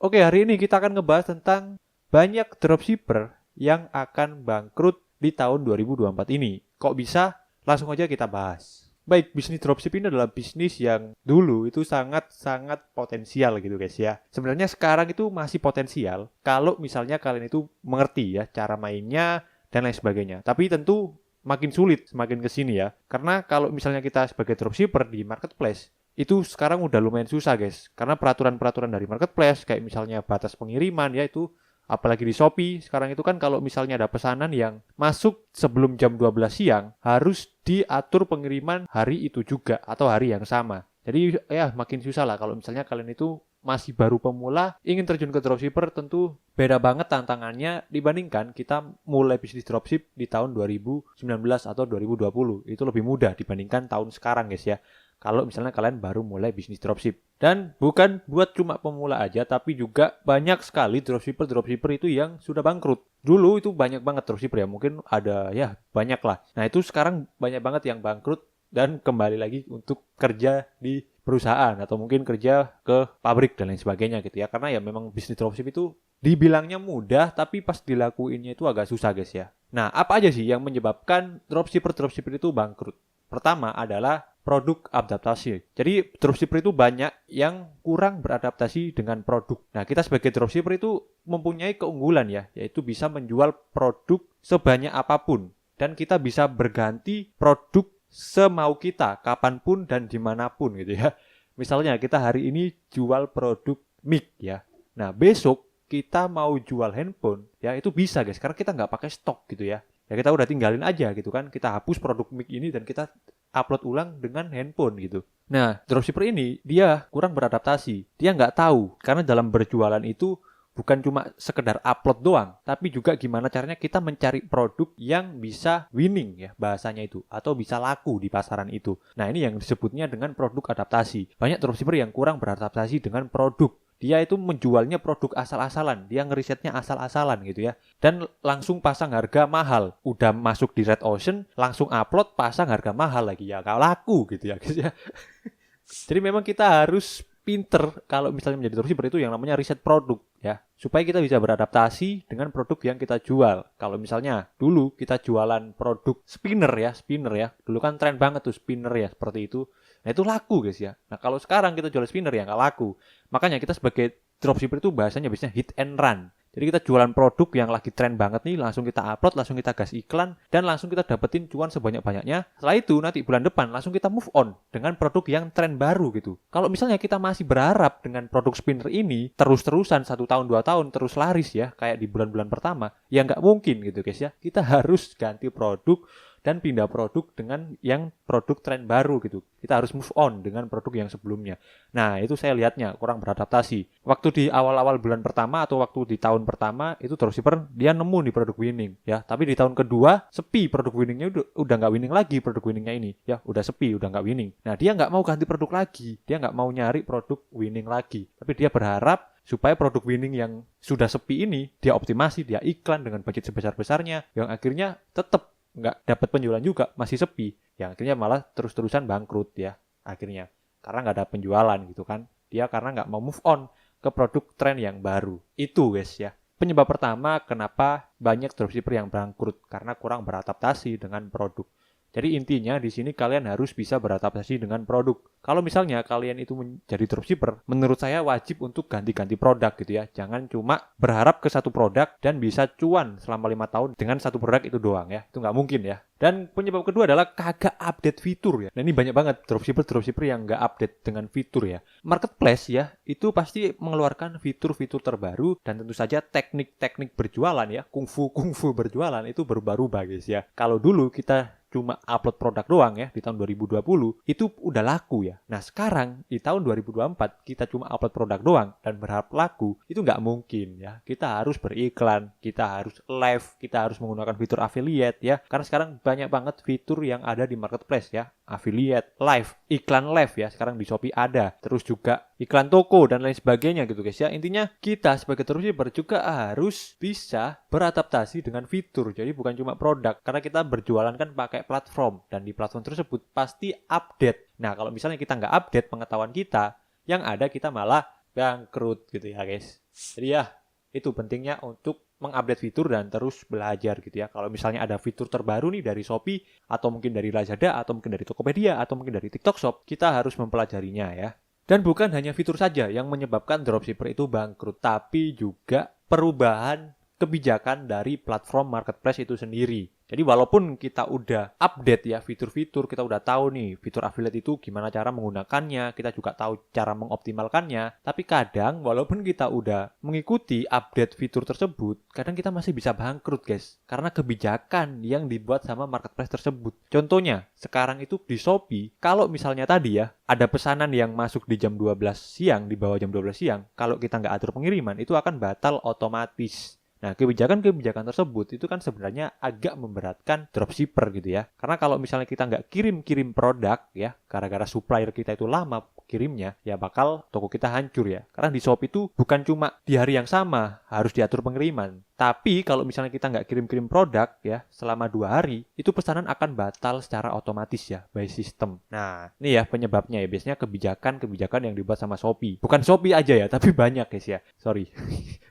Oke, hari ini kita akan ngebahas tentang banyak dropshipper yang akan bangkrut di tahun 2024 ini. Kok bisa? Langsung aja kita bahas. Baik, bisnis dropship ini adalah bisnis yang dulu itu sangat-sangat potensial gitu guys ya. Sebenarnya sekarang itu masih potensial kalau misalnya kalian itu mengerti ya cara mainnya dan lain sebagainya. Tapi tentu makin sulit semakin kesini ya. Karena kalau misalnya kita sebagai dropshipper di marketplace, itu sekarang udah lumayan susah guys. Karena peraturan-peraturan dari marketplace kayak misalnya batas pengiriman ya itu apalagi di Shopee sekarang itu kan kalau misalnya ada pesanan yang masuk sebelum jam 12 siang harus diatur pengiriman hari itu juga atau hari yang sama. Jadi ya makin susah lah kalau misalnya kalian itu masih baru pemula ingin terjun ke dropshipper, tentu beda banget tantangannya dibandingkan kita mulai bisnis dropship di tahun 2019 atau 2020. Itu lebih mudah dibandingkan tahun sekarang guys ya. Kalau misalnya kalian baru mulai bisnis dropship. Dan bukan buat cuma pemula aja, tapi juga banyak sekali dropshipper itu yang sudah bangkrut. Dulu itu banyak banget dropshipper ya, mungkin ada ya banyak lah. Nah itu sekarang banyak banget yang bangkrut dan kembali lagi untuk kerja di perusahaan atau mungkin kerja ke pabrik dan lain sebagainya gitu ya. Karena ya memang bisnis dropship itu dibilangnya mudah, tapi pas dilakuinnya itu agak susah guys ya. Nah apa aja sih yang menyebabkan dropshipper itu bangkrut? Pertama adalah produk adaptasi. Jadi dropshipper itu banyak yang kurang beradaptasi dengan produk. Nah, kita sebagai dropshipper itu mempunyai keunggulan ya, yaitu bisa menjual produk sebanyak apapun. Dan kita bisa berganti produk semau kita, kapanpun dan dimanapun gitu ya. Misalnya kita hari ini jual produk mic ya. Nah, besok kita mau jual handphone ya itu bisa guys, karena kita nggak pakai stok gitu ya. Ya kita udah tinggalin aja gitu kan. Kita hapus produk mic ini dan kita upload ulang dengan handphone gitu. Nah, dropshipper ini dia kurang beradaptasi. Dia nggak tahu karena dalam berjualan itu bukan cuma sekedar upload doang, tapi juga gimana caranya kita mencari produk yang bisa winning ya bahasanya itu atau bisa laku di pasaran itu. Nah, ini yang disebutnya dengan produk adaptasi. Banyak dropshipper yang kurang beradaptasi dengan produk. Dia itu menjualnya produk asal-asalan, dia ngerisetnya asal-asalan gitu ya. Dan langsung pasang harga mahal. Udah masuk di Red Ocean, langsung upload pasang harga mahal lagi ya. Gak laku gitu ya guys ya. Jadi memang kita harus pinter kalau misalnya menjadi dropshipper itu yang namanya riset produk ya. Supaya kita bisa beradaptasi dengan produk yang kita jual. Kalau misalnya dulu kita jualan produk spinner ya. Dulu kan tren banget tuh spinner ya seperti itu. Nah itu laku guys ya. Nah kalau sekarang kita jual spinner ya nggak laku. Makanya kita sebagai dropshipper itu bahasanya biasanya hit and run. Jadi kita jualan produk yang lagi tren banget nih, langsung kita upload, langsung kita gas iklan, dan langsung kita dapetin cuan sebanyak-banyaknya. Setelah itu nanti bulan depan langsung kita move on dengan produk yang tren baru gitu. Kalau misalnya kita masih berharap dengan produk spinner ini terus-terusan 1 tahun 2 tahun terus laris ya, kayak di bulan-bulan pertama, ya nggak mungkin gitu guys ya. Kita harus ganti produk dan pindah produk dengan yang produk tren baru gitu. Kita harus move on dengan produk yang sebelumnya. Nah, itu saya lihatnya kurang beradaptasi. Waktu di awal-awal bulan pertama atau waktu di tahun pertama, itu dropshipper dia nemu di produk winning ya. Tapi di tahun kedua, sepi produk winningnya udah nggak winning lagi produk winningnya ini. Ya, udah sepi, udah nggak winning. Nah, dia nggak mau ganti produk lagi. Dia nggak mau nyari produk winning lagi. Tapi dia berharap supaya produk winning yang sudah sepi ini, dia optimasi, dia iklan dengan budget sebesar-besarnya, yang akhirnya tetap nggak dapat penjualan juga, masih sepi, yang akhirnya malah terus-terusan bangkrut ya akhirnya karena nggak ada penjualan gitu kan. Dia karena nggak mau move on ke produk tren yang baru. Itu guys ya penyebab pertama kenapa banyak dropshipper yang bangkrut, karena kurang beradaptasi dengan produk. Jadi intinya di sini kalian harus bisa beradaptasi dengan produk. Kalau misalnya kalian itu menjadi dropshipper, menurut saya wajib untuk ganti-ganti produk gitu ya. Jangan cuma berharap ke satu produk dan bisa cuan selama 5 tahun dengan satu produk itu doang ya. Itu nggak mungkin ya. Dan penyebab kedua adalah kagak update fitur ya. Nah ini banyak banget dropshipper yang nggak update dengan fitur ya. Marketplace ya, itu pasti mengeluarkan fitur-fitur terbaru dan tentu saja teknik-teknik berjualan ya. Kungfu berjualan itu berubah-ubah guys ya. Kalau dulu kita cuma upload produk doang ya di tahun 2020 itu udah laku ya. Nah sekarang di tahun 2024 kita cuma upload produk doang dan berharap laku, itu nggak mungkin ya. Kita harus beriklan, kita harus live, kita harus menggunakan fitur affiliate ya. Karena sekarang banyak banget fitur yang ada di marketplace ya. Affiliate, live, iklan live ya. Sekarang di Shopee ada. Terus juga iklan toko dan lain sebagainya gitu guys ya. Intinya kita sebagai dropshipper juga harus bisa beradaptasi dengan fitur. Jadi bukan cuma produk. Karena kita berjualan kan pakai platform. Dan di platform tersebut pasti update. Nah kalau misalnya kita nggak update pengetahuan kita, yang ada kita malah bangkrut gitu ya guys. Jadi ya itu pentingnya untuk mengupdate fitur dan terus belajar gitu ya. Kalau misalnya ada fitur terbaru nih dari Shopee atau mungkin dari Lazada atau mungkin dari Tokopedia atau mungkin dari TikTok Shop, kita harus mempelajarinya ya. Dan bukan hanya fitur saja yang menyebabkan dropshipper itu bangkrut, tapi juga perubahan kebijakan dari platform marketplace itu sendiri. Jadi walaupun kita udah update ya fitur-fitur, kita udah tahu nih fitur affiliate itu gimana cara menggunakannya, kita juga tahu cara mengoptimalkannya, tapi kadang walaupun kita udah mengikuti update fitur tersebut, kadang kita masih bisa bangkrut guys, karena kebijakan yang dibuat sama marketplace tersebut. Contohnya, sekarang itu di Shopee, kalau misalnya tadi ya, ada pesanan yang masuk di jam 12 siang, di bawah jam 12 siang, kalau kita nggak atur pengiriman, itu akan batal otomatis. Nah, kebijakan-kebijakan tersebut itu kan sebenarnya agak memberatkan dropshipper gitu ya. Karena kalau misalnya kita nggak kirim-kirim produk ya, gara-gara supplier kita itu lama kirimnya, ya bakal toko kita hancur ya. Karena di Shopee itu bukan cuma di hari yang sama harus diatur pengiriman. Tapi kalau misalnya kita nggak kirim-kirim produk ya selama 2 hari, itu pesanan akan batal secara otomatis ya, by system. Nah, ini ya penyebabnya ya, biasanya kebijakan-kebijakan yang dibuat sama Shopee. Bukan Shopee aja ya, tapi banyak guys ya. Sorry.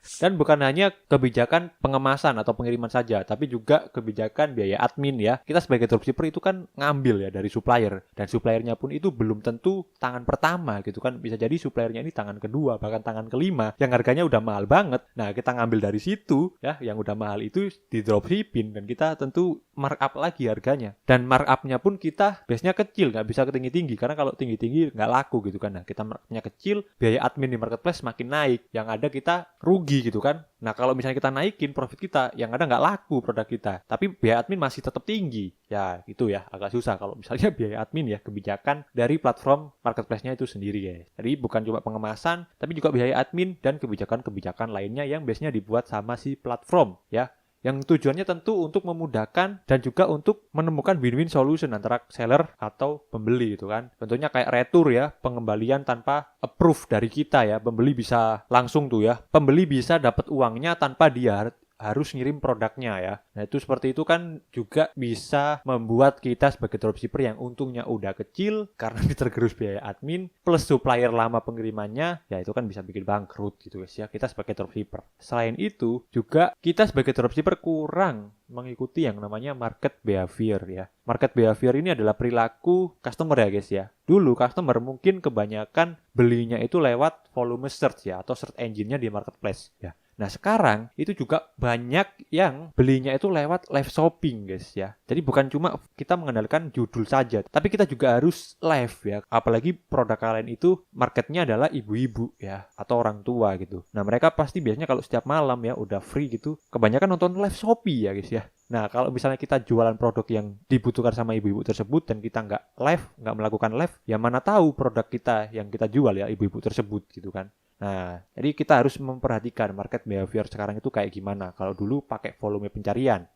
Dan bukan hanya kebijakan pengemasan atau pengiriman saja, tapi juga kebijakan biaya admin ya. Kita sebagai dropshipper itu kan ngambil ya dari supplier. Dan suppliernya pun itu belum tentu tangan pertama gitu kan. Bisa jadi suppliernya ini tangan kedua, bahkan tangan kelima, yang harganya udah mahal banget. Nah, kita ngambil dari situ ya, yang udah mahal itu di dropshipping, dan kita tentu markup lagi harganya. Dan markupnya pun kita biasanya kecil, nggak bisa tinggi-tinggi. Karena kalau tinggi-tinggi nggak laku gitu kan. Nah, kita markupnya kecil, biaya admin di marketplace makin naik. Yang ada kita rugi gitu kan. Nah, kalau misalnya kita naikin profit kita, yang ada nggak laku produk kita, tapi biaya admin masih tetap tinggi. Ya, itu ya agak susah kalau misalnya biaya admin ya, kebijakan dari platform marketplace-nya itu sendiri guys. Jadi bukan cuma pengemasan, tapi juga biaya admin dan kebijakan-kebijakan lainnya yang biasanya dibuat sama si platform ya. Yang tujuannya tentu untuk memudahkan dan juga untuk menemukan win-win solution antara seller atau pembeli gitu kan. Contohnya kayak retur ya, pengembalian tanpa approve dari kita ya. Pembeli bisa langsung tuh ya. Pembeli bisa dapat uangnya tanpa dia harus ngirim produknya ya. Nah, itu seperti itu kan juga bisa membuat kita sebagai dropshipper yang untungnya udah kecil karena ditergerus biaya admin plus supplier lama pengirimannya, ya itu kan bisa bikin bangkrut gitu guys ya, kita sebagai dropshipper. Selain itu juga kita sebagai dropshipper kurang mengikuti yang namanya market behavior ya. Market behavior ini adalah perilaku customer ya guys ya. Dulu customer mungkin kebanyakan belinya itu lewat volume search ya, atau search engine-nya di marketplace ya. Nah, sekarang itu juga banyak yang belinya itu lewat live shopping guys ya. Jadi bukan cuma kita mengandalkan judul saja, tapi kita juga harus live ya. Apalagi produk kalian itu marketnya adalah ibu-ibu ya, atau orang tua gitu. Nah, mereka pasti biasanya kalau setiap malam ya udah free gitu, kebanyakan nonton live Shopee ya guys ya. Nah, kalau misalnya kita jualan produk yang dibutuhkan sama ibu-ibu tersebut dan kita nggak live, nggak melakukan live, ya mana tahu produk kita yang kita jual ya ibu-ibu tersebut gitu kan. Nah, jadi kita harus memperhatikan market behavior sekarang itu kayak gimana. Kalau dulu pakai volume pencarian,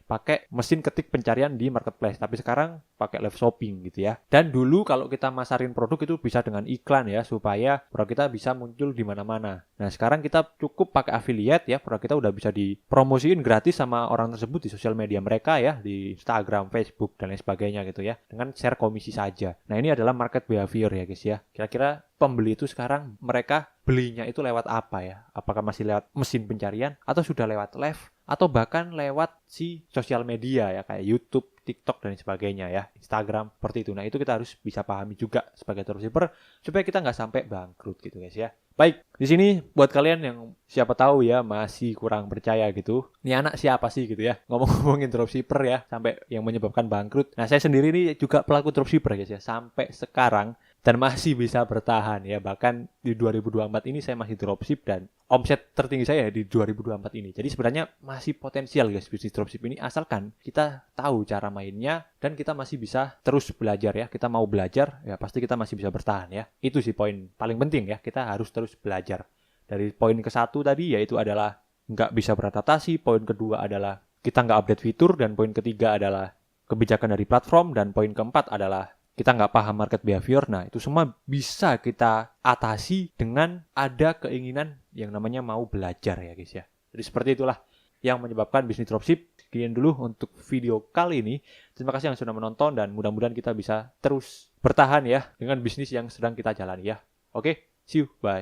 pakai mesin ketik pencarian di marketplace, tapi sekarang pakai live shopping gitu ya. Dan dulu kalau kita masarin produk itu bisa dengan iklan ya, supaya produk kita bisa muncul di mana-mana. Nah, sekarang kita cukup pakai affiliate ya, produk kita udah bisa dipromosiin gratis sama orang tersebut di sosial media mereka ya, di Instagram, Facebook, dan lain sebagainya gitu ya, dengan share komisi saja. Nah, ini adalah market behavior ya guys ya. Kira-kira pembeli itu sekarang mereka belinya itu lewat apa ya? Apakah masih lewat mesin pencarian atau sudah lewat live atau bahkan lewat si sosial media ya, kayak YouTube, TikTok dan sebagainya ya, Instagram seperti itu. Nah, itu kita harus bisa pahami juga sebagai dropshipper supaya kita nggak sampai bangkrut gitu guys ya. Baik, di sini buat kalian yang siapa tahu ya masih kurang percaya gitu, ini anak siapa sih gitu ya, ngomongin dropshipper ya sampai yang menyebabkan bangkrut. Nah, saya sendiri ini juga pelaku dropshipper guys ya, sampai sekarang dan masih bisa bertahan ya. Bahkan di 2024 ini saya masih dropship dan omset tertinggi saya di 2024 ini. Jadi sebenarnya masih potensial guys bisnis dropship ini, asalkan kita tahu cara mainnya dan kita masih bisa terus belajar ya. Kita mau belajar ya pasti kita masih bisa bertahan ya. Itu sih poin paling penting ya, kita harus terus belajar. Dari poin ke-1 tadi yaitu adalah nggak bisa beradaptasi, poin kedua adalah kita nggak update fitur, dan poin ketiga adalah kebijakan dari platform, dan poin keempat adalah kita nggak paham market behavior. Nah, itu semua bisa kita atasi dengan ada keinginan yang namanya mau belajar ya guys ya. Jadi seperti itulah yang menyebabkan bisnis dropship. Sekian dulu untuk video kali ini. Terima kasih yang sudah menonton dan mudah-mudahan kita bisa terus bertahan ya dengan bisnis yang sedang kita jalani ya. Oke, see you, bye.